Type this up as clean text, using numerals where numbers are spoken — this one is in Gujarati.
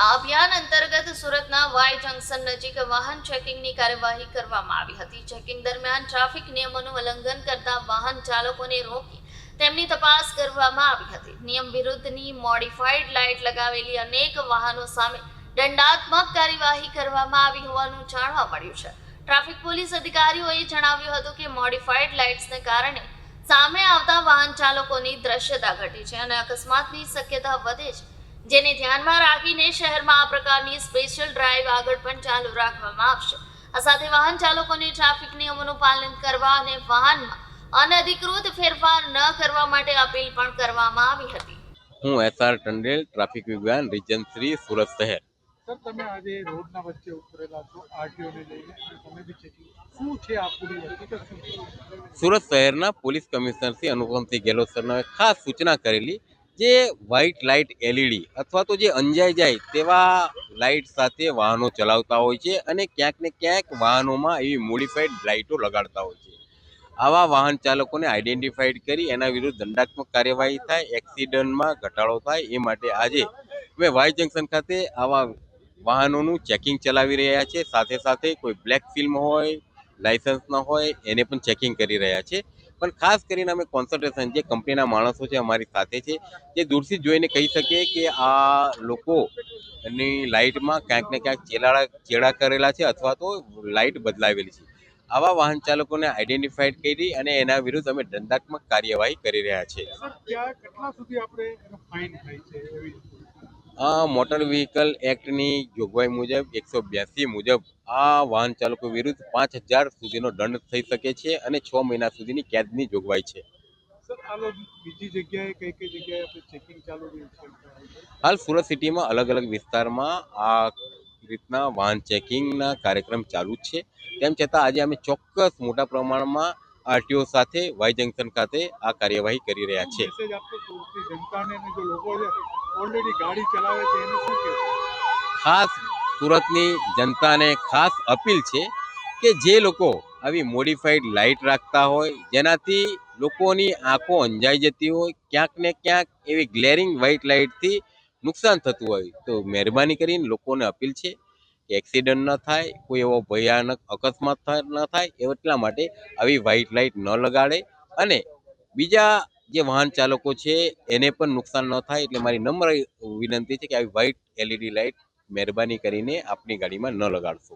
આ અભિયાન અંતર્ગત સુરતના વાય જંકશન નજીક વાહન ચેકિંગની કાર્યવાહી કરવામાં આવી હતી। ચેકિંગ દરમિયાન ટ્રાફિક નિયમોનું ઉલ્લંઘન કરતા વાહન ચાલકોને રોકી તેમની તપાસ કરવામાં આવી હતી। નિયમ વિરુદ્ધની મોડિફાઈડ લાઇટ લગાવેલી અનેક વાહનો સામે દંડાત્મક કાર્યવાહી કરવામાં આવી હોવાનું જાણવા મળ્યું છે। ટ્રાફિક પોલીસ અધિકારીઓએ જણાવ્યું હતું કે મોડિફાઈડ લાઇટ્સને કારણે સામે આવતા વાહન ચાલકોની દ્રશ્યતા ઘટી છે અને અકસ્માતની શક્યતા વધે છે, જેને ધ્યાનમાં રાખીને શહેરમાં આ પ્રકારની સ્પેશિયલ ડ્રાઈવ આગળ પણ ચાલુ રાખવામાં આવશે। આ સાથે વાહન ચાલકોને ટ્રાફિક નિયમોનું પાલન કરવા અને વાહનમાં અનધિકૃત ફેરફાર ન કરવા માટે અપીલ પણ કરવામાં આવી હતી। હું SR ટંડેલ, ટ્રાફિક વિભાગ રીજન 3 સુરત શહેર। સર, તમે આજે રોડના વચ્ચે ઉતરેલા છો આરટીઓને લઈને અને તમે બી ચેકિંગ શું છે આ પૂરી હકીકત શું છે? સુરત શહેરના પોલીસ કમિશનર શ્રી અનુપમસિંહ ગેહલોત સરનામે ખાસ સૂચના કરેલી જે વ્હાઇટ લાઇટ એલઈડી અથવા તો જે અંજાઈ જાય તેવા લાઇટ સાથે વાહનો ચલાવતા હોય છે અને ક્યાંક ને ક્યાંક વાહનોમાં એવી મોડિફાઈડ લાઇટો લગાડતા હોય છે। આવા વાહન ચાલકોને આઈડેન્ટિફાઈડ કરી એના વિરુદ્ધ દંડાત્મક કાર્યવાહી થાય, એક્સિડન્ટમાં ઘટાડો થાય એ માટે આજે અમે વાય જંકશન ખાતે આવા વાહનોનું ચેકિંગ ચલાવી રહ્યા છે। સાથે સાથે કોઈ બ્લેક ફિલ્મ હોય, લાયસન્સ ન હોય એને પણ ચેકિંગ કરી રહ્યા છે। પણ ખાસ કરીને અમે કોન્સન્ટ્રેશન જે કંપનીના માણસો છે અમારી સાથે છે, જે દૂરથી જોઈને કહી શકીએ કે આ લોકોની લાઇટમાં ક્યાંક ને ક્યાંક ચેડા કરેલા છે અથવા તો લાઇટ બદલાવેલી છે। આવા વાહન ચાલકોને આઈડેન્ટિફાઈડ કરી અને એના વિરુદ્ધ અમે દંડાત્મક કાર્યવાહી કરી રહ્યા છીએ। સર, ત્યાં કેટલા સુધી આપણે એનો ફાઇન થાય છે એવી મોટર વ્હીકલ એક્ટની જોગવાઈ મુજબ 182 મુજબ આ વાહન ચાલકો વિરુદ્ધ 5,000 સુધીનો દંડ થઈ શકે છે અને 6 મહિના સુધીની કેદની જોગવાઈ છે। સર, આ બીજી જગ્યાએ કઈ જગ્યાએ આપણે ચેકિંગ ચાલુ રહ્યું છે? હાલ સુરત સિટીમાં અલગ અલગ વિસ્તારમાં આ રીતના વાહન ચેકિંગના કાર્યક્રમ ચાલુ જ છે। તેમ છતાં આજે અમે ચોક્કસ મોટા પ્રમાણમાં આરટીઓ સાથે વાય જંકશન ખાતે આ કાર્યવાહી કરી રહ્યા છે। મેસેજ આપતો સુરતની જનતાને અને જો લોકો છે ઓલરેડી ગાડી ચલાવે છે એને શું કહેશો? ખાસ સુરતની જનતાને ખાસ અપીલ છે કે જે લોકો આવી મોડિફાઈડ લાઇટ રાખતા હોય જેનાથી લોકોની આંખો અંજાઈ જતી હોય, ક્યાંક ને ક્યાંક એવી ગ્લેરિંગ વ્હાઇટ લાઇટથી નુકસાન થતું હોય તો મહેરબાની કરીને લોકોને અપીલ છે કે એક્સિડન્ટ ન થાય, કોઈ એવો ભયાનક અકસ્માત ન થાય એટલા માટે આવી વ્હાઇટ લાઇટ ન લગાડે અને બીજા જે વાહન ચાલકો છે એને પણ નુકસાન ન થાય એટલે મારી નમ્ર વિનંતી છે કે આવી વ્હાઇટ એલઈડી લાઇટ મહેરબાની કરીને આપની ગાડીમાં ન લગાડશો।